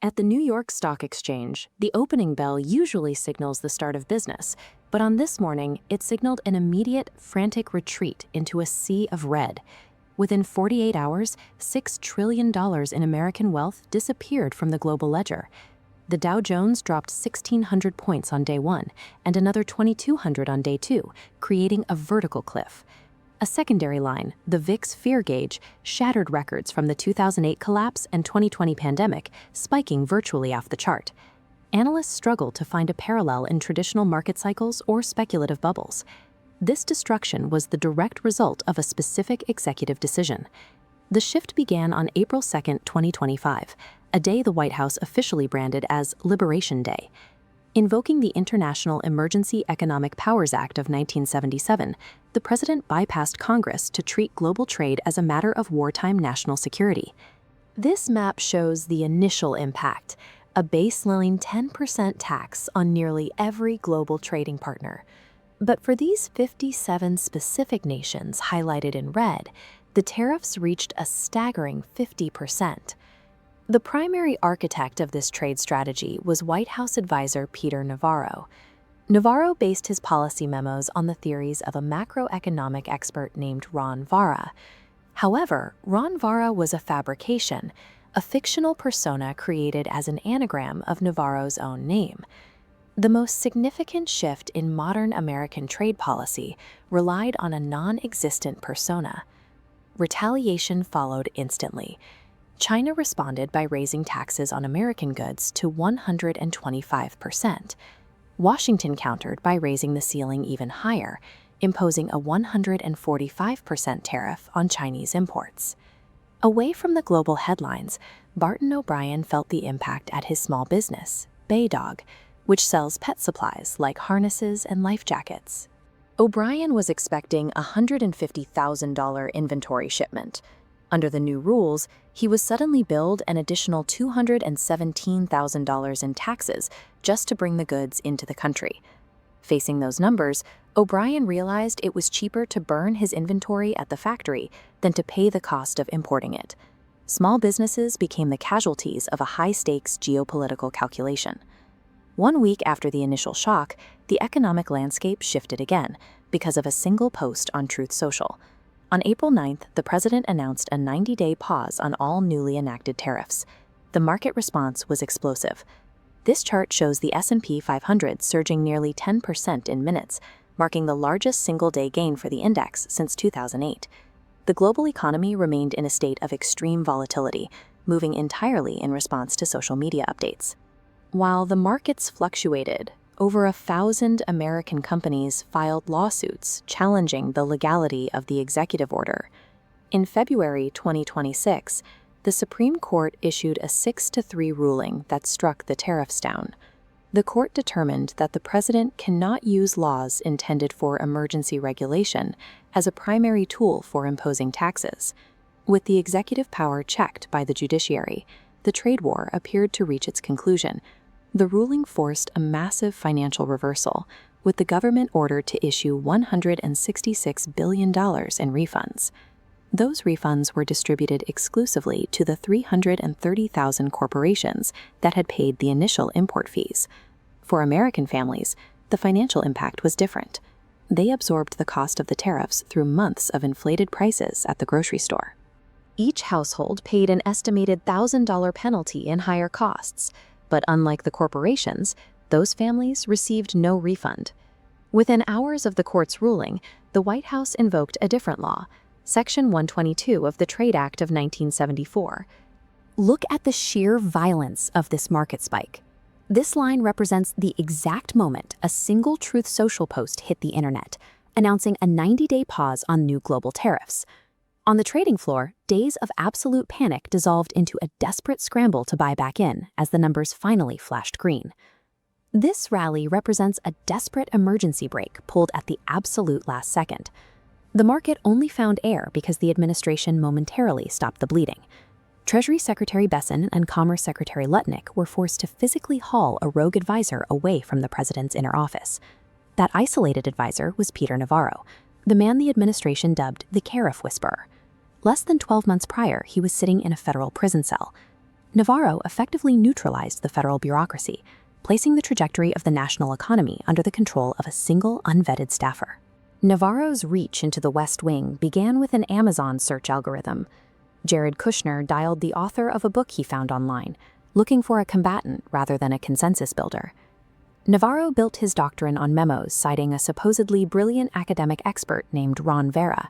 At the New York Stock Exchange, the opening bell usually signals the start of business, but on this morning, it signaled an immediate, frantic retreat into a sea of red. Within 48 hours, $6 trillion in American wealth disappeared from the global ledger. The Dow Jones dropped 1,600 points on day one and another 2,200 on day two, creating a vertical cliff. A secondary line, the VIX fear gauge, shattered records from the 2008 collapse and 2020 pandemic, spiking virtually off the chart. Analysts struggle to find a parallel in traditional market cycles or speculative bubbles. This destruction was the direct result of a specific executive decision. The shift began on April 2, 2025, a day the White House officially branded as Liberation Day. Invoking the International Emergency Economic Powers Act of 1977, the president bypassed Congress to treat global trade as a matter of wartime national security. This map shows the initial impact, a baseline 10% tax on nearly every global trading partner. But for these 57 specific nations highlighted in red, the tariffs reached a staggering 50%. The primary architect of this trade strategy was White House advisor Peter Navarro. Navarro based his policy memos on the theories of a macroeconomic expert named Vara. However, Vara was a fabrication, a fictional persona created as an anagram of Navarro's own name. The most significant shift in modern American trade policy relied on a non-existent persona. Retaliation followed instantly. China responded by raising taxes on American goods to 125%. Washington countered by raising the ceiling even higher, imposing a 145% tariff on Chinese imports. Away from the global headlines, Barton O'Brien felt the impact at his small business, Baydog, which sells pet supplies like harnesses and life jackets. O'Brien was expecting a $150,000 inventory shipment. Under the new rules, he was suddenly billed an additional $217,000 in taxes just to bring the goods into the country. Facing those numbers, O'Brien realized it was cheaper to burn his inventory at the factory than to pay the cost of importing it. Small businesses became the casualties of a high-stakes geopolitical calculation. 1 week after the initial shock, the economic landscape shifted again because of a single post on Truth Social. On April 9th, the president announced a 90-day pause on all newly enacted tariffs. The market response was explosive. This chart shows the S&P 500 surging nearly 10% in minutes, marking the largest single-day gain for the index since 2008. The global economy remained in a state of extreme volatility, moving entirely in response to social media updates. While the markets fluctuated, over 1,000 American companies filed lawsuits challenging the legality of the executive order. In February 2026, the Supreme Court issued a 6-3 ruling that struck the tariffs down. The court determined that the president cannot use laws intended for emergency regulation as a primary tool for imposing taxes. With the executive power checked by the judiciary, the trade war appeared to reach its conclusion. The ruling forced a massive financial reversal, with the government ordered to issue $166 billion in refunds. Those refunds were distributed exclusively to the 330,000 corporations that had paid the initial import fees. For American families, the financial impact was different. They absorbed the cost of the tariffs through months of inflated prices at the grocery store. Each household paid an estimated $1,000 penalty in higher costs. But unlike the corporations, those families received no refund. Within hours of the court's ruling, the White House invoked a different law, Section 122 of the Trade Act of 1974. Look at the sheer violence of this market spike. This line represents the exact moment a single Truth Social post hit the internet, announcing a 90-day pause on new global tariffs. On the trading floor, days of absolute panic dissolved into a desperate scramble to buy back in as the numbers finally flashed green. This rally represents a desperate emergency brake pulled at the absolute last second. The market only found air because the administration momentarily stopped the bleeding. Treasury Secretary Besson and Commerce Secretary Lutnick were forced to physically haul a rogue advisor away from the president's inner office. That isolated advisor was Peter Navarro, the man the administration dubbed the tariff whisperer. Less than 12 months prior, he was sitting in a federal prison cell. Navarro effectively neutralized the federal bureaucracy, placing the trajectory of the national economy under the control of a single unvetted staffer. Navarro's reach into the West Wing began with an Amazon search algorithm. Jared Kushner dialed the author of a book he found online, looking for a combatant rather than a consensus builder. Navarro built his doctrine on memos citing a supposedly brilliant academic expert named Vara.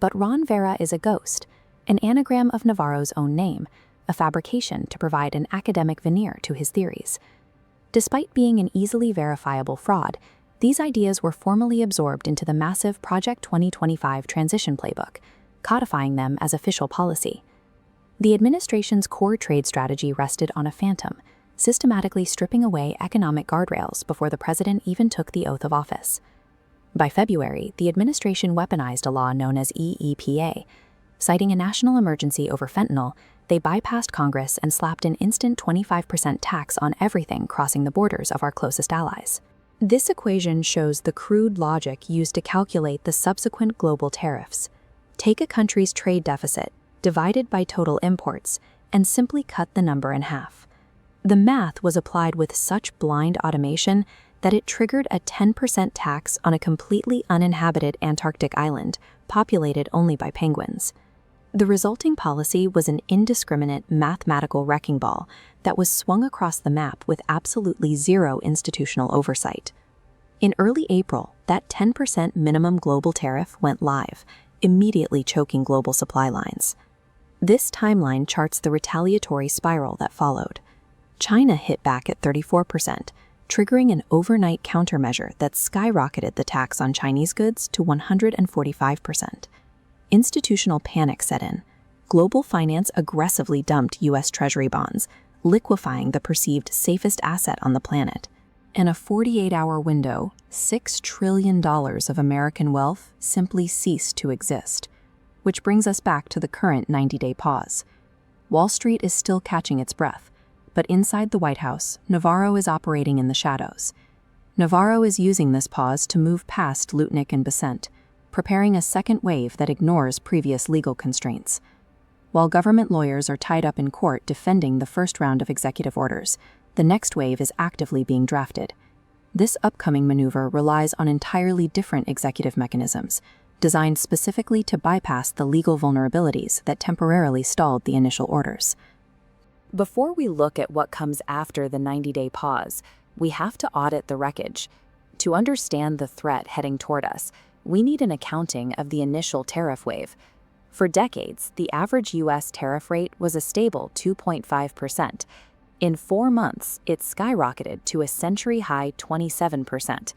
But Vara is a ghost, an anagram of Navarro's own name, a fabrication to provide an academic veneer to his theories. Despite being an easily verifiable fraud, these ideas were formally absorbed into the massive Project 2025 transition playbook, codifying them as official policy. The administration's core trade strategy rested on a phantom, systematically stripping away economic guardrails before the president even took the oath of office. By February, the administration weaponized a law known as IEEPA. Citing a national emergency over fentanyl, they bypassed Congress and slapped an instant 25% tax on everything crossing the borders of our closest allies. This equation shows the crude logic used to calculate the subsequent global tariffs. Take a country's trade deficit, divide it by total imports, and simply cut the number in half. The math was applied with such blind automation that it triggered a 10% tax on a completely uninhabited Antarctic island, populated only by penguins. The resulting policy was an indiscriminate mathematical wrecking ball that was swung across the map with absolutely zero institutional oversight. In early April, that 10% minimum global tariff went live, immediately choking global supply lines. This timeline charts the retaliatory spiral that followed. China hit back at 34%, triggering an overnight countermeasure that skyrocketed the tax on Chinese goods to 145%. Institutional panic set in. Global finance aggressively dumped U.S. Treasury bonds, liquefying the perceived safest asset on the planet. In a 48-hour window, $6 trillion of American wealth simply ceased to exist. Which brings us back to the current 90-day pause. Wall Street is still catching its breath, but inside the White House, Navarro is operating in the shadows. Navarro is using this pause to move past Lutnick and Besant, preparing a second wave that ignores previous legal constraints. While government lawyers are tied up in court defending the first round of executive orders, the next wave is actively being drafted. This upcoming maneuver relies on entirely different executive mechanisms, designed specifically to bypass the legal vulnerabilities that temporarily stalled the initial orders. Before we look at what comes after the 90-day pause, we have to audit the wreckage. To understand the threat heading toward us, we need an accounting of the initial tariff wave. For decades, the average U.S. tariff rate was a stable 2.5%. In 4 months, it skyrocketed to a century-high 27%.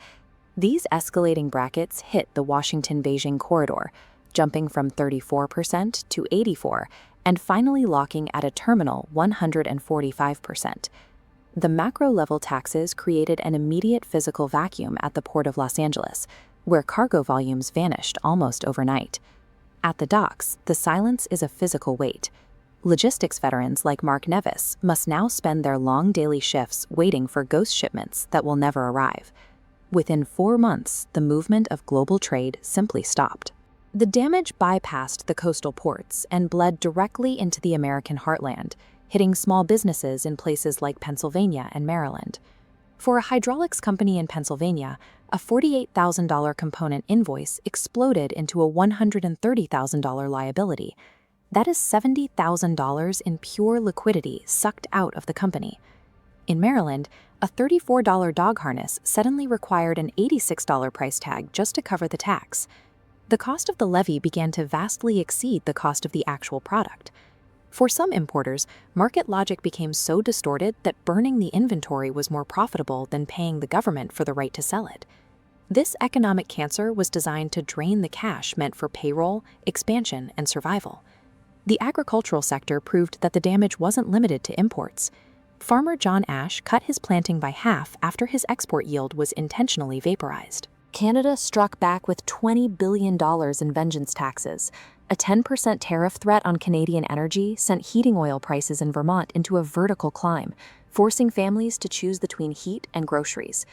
These escalating brackets hit the Washington-Beijing corridor, jumping from 34% to 84%, and finally locking at a terminal 145%. The macro-level taxes created an immediate physical vacuum at the Port of Los Angeles, where cargo volumes vanished almost overnight. At the docks, the silence is a physical weight. Logistics veterans like Mark Nevis must now spend their long daily shifts waiting for ghost shipments that will never arrive. Within 4 months, the movement of global trade simply stopped. The damage bypassed the coastal ports and bled directly into the American heartland, hitting small businesses in places like Pennsylvania and Maryland. For a hydraulics company in Pennsylvania, a $48,000 component invoice exploded into a $130,000 liability. That is $70,000 in pure liquidity sucked out of the company. In Maryland, a $34 dog harness suddenly required an $86 price tag just to cover the tax. The cost of the levy began to vastly exceed the cost of the actual product. For some importers, market logic became so distorted that burning the inventory was more profitable than paying the government for the right to sell it. This economic cancer was designed to drain the cash meant for payroll, expansion, and survival. The agricultural sector proved that the damage wasn't limited to imports. Farmer John Ash cut his planting by half after his export yield was intentionally vaporized. Canada struck back with $20 billion in vengeance taxes. A 10% tariff threat on Canadian energy sent heating oil prices in Vermont into a vertical climb, forcing families to choose between heat and groceries.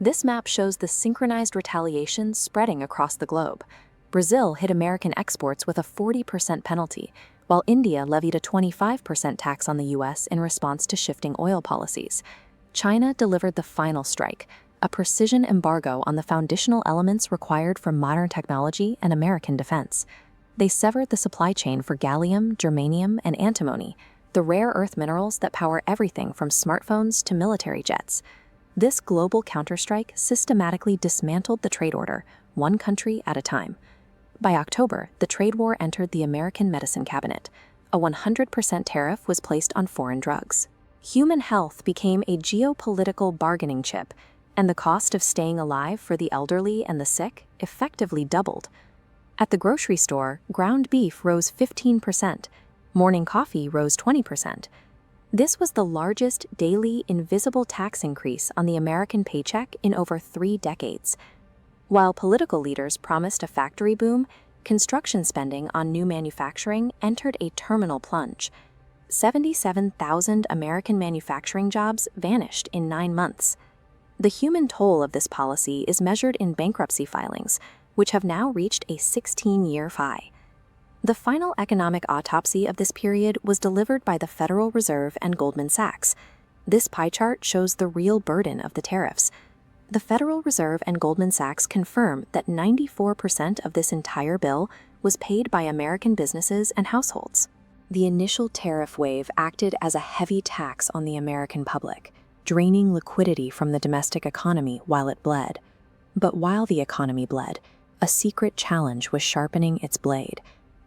This map shows the synchronized retaliation spreading across the globe. Brazil hit American exports with a 40% penalty, while India levied a 25% tax on the US in response to shifting oil policies. China delivered the final strike, a precision embargo on the foundational elements required for modern technology and American defense. They severed the supply chain for gallium, germanium, and antimony, the rare earth minerals that power everything from smartphones to military jets. This global counterstrike systematically dismantled the trade order, one country at a time. By October, the trade war entered the American Medicine Cabinet. A 100% tariff was placed on foreign drugs. Human health became a geopolitical bargaining chip, and the cost of staying alive for the elderly and the sick effectively doubled. At the grocery store, ground beef rose 15%, morning coffee rose 20%. This was the largest daily invisible tax increase on the American paycheck in over 3 decades. While political leaders promised a factory boom, construction spending on new manufacturing entered a terminal plunge. 77,000 American manufacturing jobs vanished in 9 months. The human toll of this policy is measured in bankruptcy filings, which have now reached a 16-year high. The final economic autopsy of this period was delivered by the Federal Reserve and Goldman Sachs. This pie chart shows the real burden of the tariffs. The Federal Reserve and Goldman Sachs confirm that 94% of this entire bill was paid by American businesses and households. The initial tariff wave acted as a heavy tax on the American public, draining liquidity from the domestic economy while it bled. But while the economy bled, a secret challenge was sharpening its blade.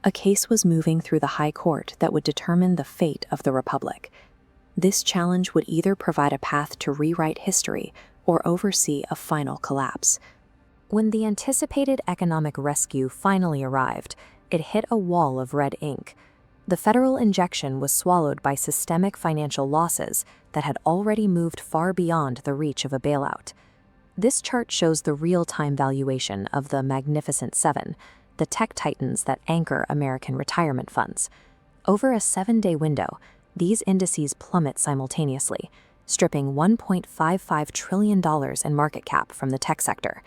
A case was moving through the High Court that would determine the fate of the Republic. This challenge would either provide a path to rewrite history or oversee a final collapse. When the anticipated economic rescue finally arrived, it hit a wall of red ink. The federal injection was swallowed by systemic financial losses that had already moved far beyond the reach of a bailout. This chart shows the real-time valuation of the Magnificent Seven, the tech titans that anchor American retirement funds. Over a 7-day window, these indices plummet simultaneously, stripping $1.55 trillion in market cap from the tech sector.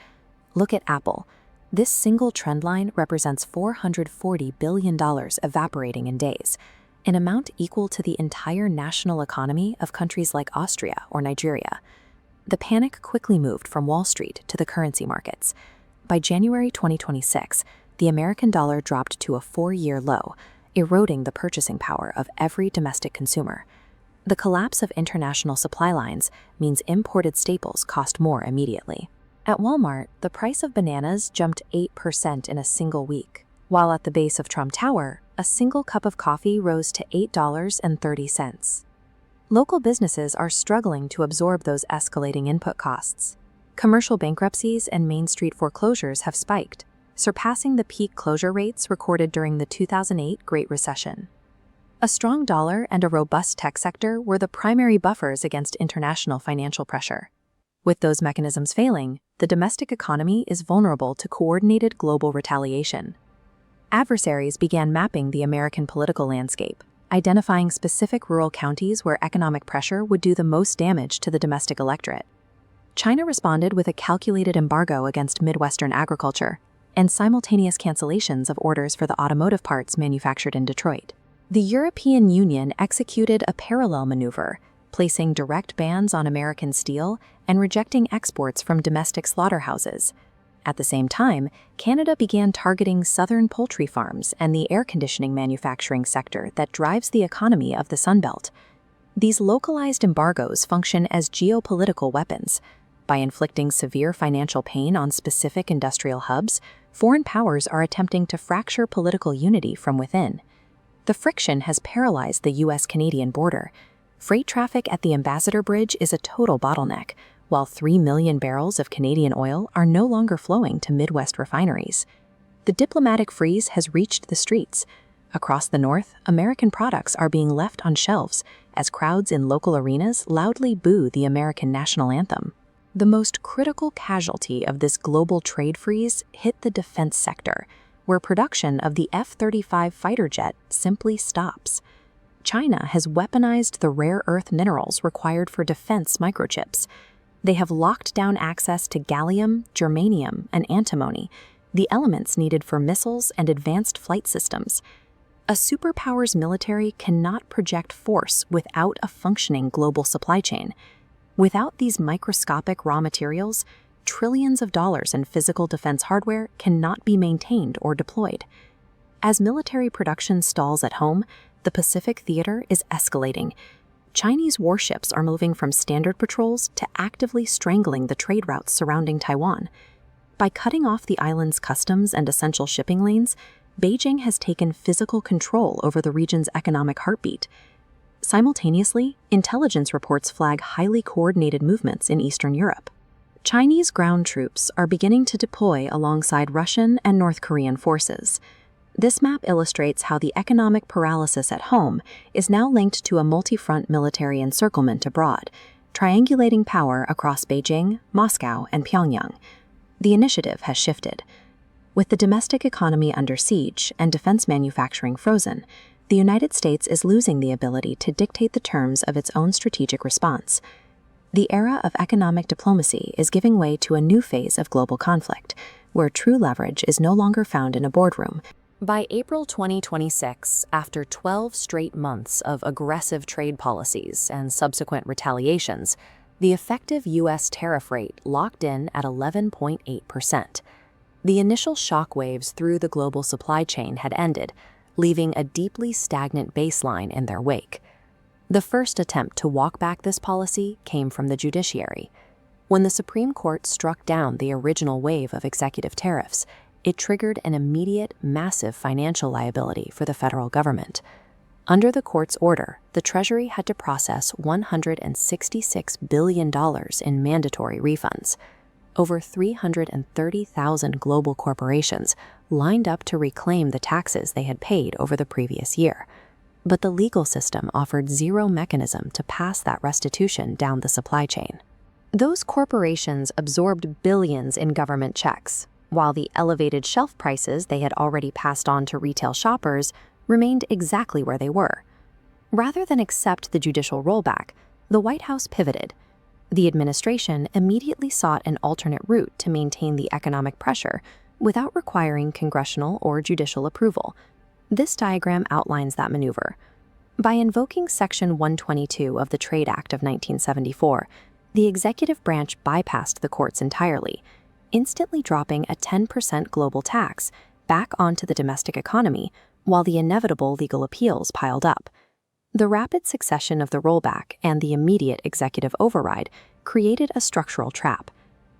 Look at Apple. This single trend line represents $440 billion evaporating in days, an amount equal to the entire national economy of countries like Austria or Nigeria. The panic quickly moved from Wall Street to the currency markets. By January 2026, the American dollar dropped to a 4-year low, eroding the purchasing power of every domestic consumer. The collapse of international supply lines means imported staples cost more immediately. At Walmart, the price of bananas jumped 8% in a single week, while at the base of Trump Tower, a single cup of coffee rose to $8.30. Local businesses are struggling to absorb those escalating input costs. Commercial bankruptcies and Main Street foreclosures have spiked, surpassing the peak closure rates recorded during the 2008 Great Recession. A strong dollar and a robust tech sector were the primary buffers against international financial pressure. With those mechanisms failing, the domestic economy is vulnerable to coordinated global retaliation. Adversaries began mapping the American political landscape, identifying specific rural counties where economic pressure would do the most damage to the domestic electorate. China responded with a calculated embargo against Midwestern agriculture and simultaneous cancellations of orders for the automotive parts manufactured in Detroit. The European Union executed a parallel maneuver, placing direct bans on American steel and rejecting exports from domestic slaughterhouses. At the same time, Canada began targeting southern poultry farms and the air conditioning manufacturing sector that drives the economy of the Sunbelt. These localized embargoes function as geopolitical weapons. By inflicting severe financial pain on specific industrial hubs, foreign powers are attempting to fracture political unity from within. The friction has paralyzed the U.S.-Canadian border. Freight traffic at the Ambassador Bridge is a total bottleneck, while 3 million barrels of Canadian oil are no longer flowing to Midwest refineries. The diplomatic freeze has reached the streets. Across the North, American products are being left on shelves as crowds in local arenas loudly boo the American national anthem. The most critical casualty of this global trade freeze hit the defense sector, where production of the F-35 fighter jet simply stops. China has weaponized the rare earth minerals required for defense microchips. They have locked down access to gallium, germanium, and antimony, the elements needed for missiles and advanced flight systems. A superpower's military cannot project force without a functioning global supply chain. Without these microscopic raw materials, trillions of dollars in physical defense hardware cannot be maintained or deployed. As military production stalls at home, the Pacific theater is escalating. Chinese warships are moving from standard patrols to actively strangling the trade routes surrounding Taiwan. By cutting off the island's customs and essential shipping lanes, Beijing has taken physical control over the region's economic heartbeat. Simultaneously, intelligence reports flag highly coordinated movements in Eastern Europe. Chinese ground troops are beginning to deploy alongside Russian and North Korean forces. This map illustrates how the economic paralysis at home is now linked to a multi-front military encirclement abroad, triangulating power across Beijing, Moscow, and Pyongyang. The initiative has shifted. With the domestic economy under siege and defense manufacturing frozen, the United States is losing the ability to dictate the terms of its own strategic response. The era of economic diplomacy is giving way to a new phase of global conflict, where true leverage is no longer found in a boardroom. By April 2026, after 12 straight months of aggressive trade policies and subsequent retaliations, the effective U.S. tariff rate locked in at 11.8%. The initial shockwaves through the global supply chain had ended, leaving a deeply stagnant baseline in their wake. The first attempt to walk back this policy came from the judiciary. When the Supreme Court struck down the original wave of executive tariffs, it triggered an immediate, massive financial liability for the federal government. Under the court's order, the Treasury had to process $166 billion in mandatory refunds. Over 330,000 global corporations lined up to reclaim the taxes they had paid over the previous year. But the legal system offered zero mechanism to pass that restitution down the supply chain. Those corporations absorbed billions in government checks, while the elevated shelf prices they had already passed on to retail shoppers remained exactly where they were. Rather than accept the judicial rollback, the White House pivoted. The administration immediately sought an alternate route to maintain the economic pressure without requiring congressional or judicial approval. This diagram outlines that maneuver. By invoking Section 122 of the Trade Act of 1974, the executive branch bypassed the courts entirely, instantly dropping a 10% global tax back onto the domestic economy while the inevitable legal appeals piled up. The rapid succession of the rollback and the immediate executive override created a structural trap.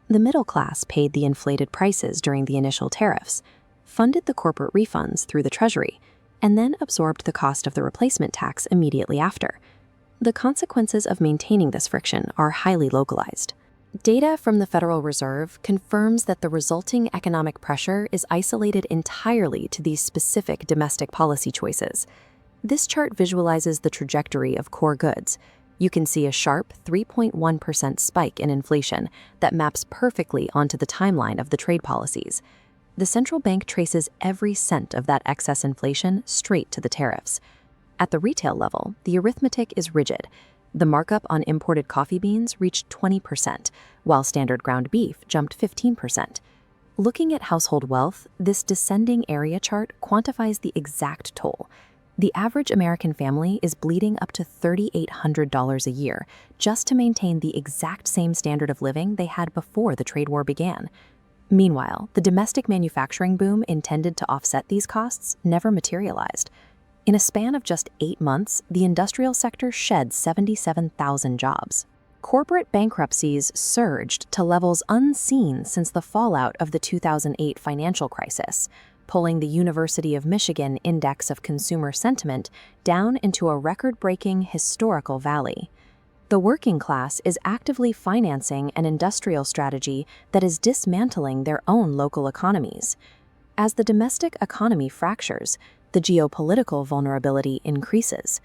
The middle class paid the inflated prices during the initial tariffs, funded the corporate refunds through the Treasury, and then absorbed the cost of the replacement tax immediately after. The consequences of maintaining this friction are highly localized. Data from the Federal Reserve confirms that the resulting economic pressure is isolated entirely to these specific domestic policy choices. This chart visualizes the trajectory of core goods. You can see a sharp 3.1% spike in inflation that maps perfectly onto the timeline of the trade policies. The central bank traces every cent of that excess inflation straight to the tariffs. At the retail level, the arithmetic is rigid. The markup on imported coffee beans reached 20%, while standard ground beef jumped 15%. Looking at household wealth, this descending area chart quantifies the exact toll. The average American family is bleeding up to $3,800 a year just to maintain the exact same standard of living they had before the trade war began. Meanwhile, the domestic manufacturing boom intended to offset these costs never materialized. In a span of just 8 months, the industrial sector shed 77,000 jobs. Corporate bankruptcies surged to levels unseen since the fallout of the 2008 financial crisis, pulling the University of Michigan Index of Consumer Sentiment down into a record-breaking historical valley. The working class is actively financing an industrial strategy that is dismantling their own local economies. As the domestic economy fractures, the geopolitical vulnerability increases.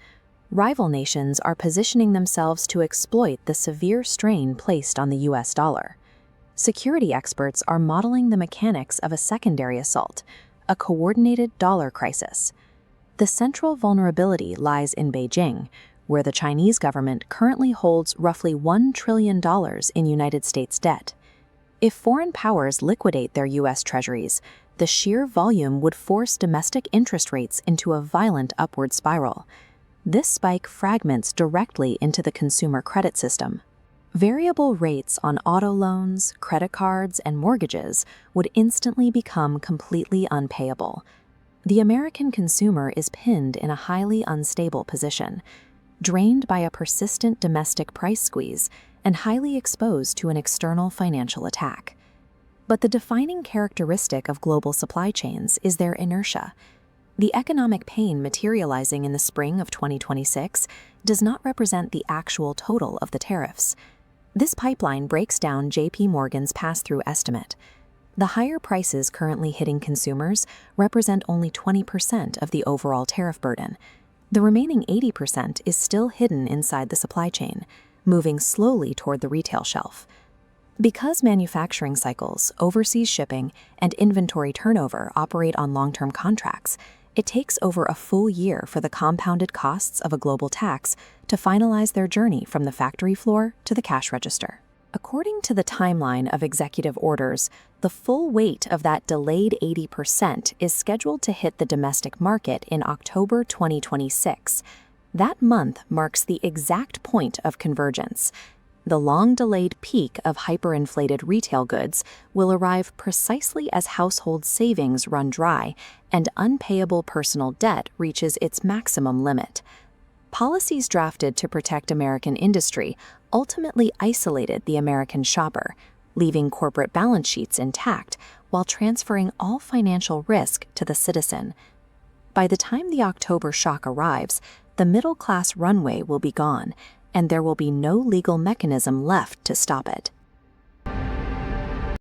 Rival nations are positioning themselves to exploit the severe strain placed on the US dollar. Security experts are modeling the mechanics of a secondary assault, a coordinated dollar crisis. The central vulnerability lies in Beijing, where the Chinese government currently holds roughly $1 trillion in United States debt. If foreign powers liquidate their U.S. treasuries, the sheer volume would force domestic interest rates into a violent upward spiral. This spike fragments directly into the consumer credit system. Variable rates on auto loans, credit cards, and mortgages would instantly become completely unpayable. The American consumer is pinned in a highly unstable position, drained by a persistent domestic price squeeze and highly exposed to an external financial attack. But the defining characteristic of global supply chains is their inertia. The economic pain materializing in the spring of 2026 does not represent the actual total of the tariffs. This pipeline breaks down J.P. Morgan's pass-through estimate. The higher prices currently hitting consumers represent only 20% of the overall tariff burden. The remaining 80% is still hidden inside the supply chain, moving slowly toward the retail shelf. Because manufacturing cycles, overseas shipping, and inventory turnover operate on long-term contracts, it takes over a full year for the compounded costs of a global tax to finalize their journey from the factory floor to the cash register. According to the timeline of executive orders, the full weight of that delayed 80% is scheduled to hit the domestic market in October 2026. That month marks the exact point of convergence. The long-delayed peak of hyperinflated retail goods will arrive precisely as household savings run dry and unpayable personal debt reaches its maximum limit. Policies drafted to protect American industry ultimately isolated the American shopper, leaving corporate balance sheets intact while transferring all financial risk to the citizen. By the time the October shock arrives, the middle-class runway will be gone, and there will be no legal mechanism left to stop it.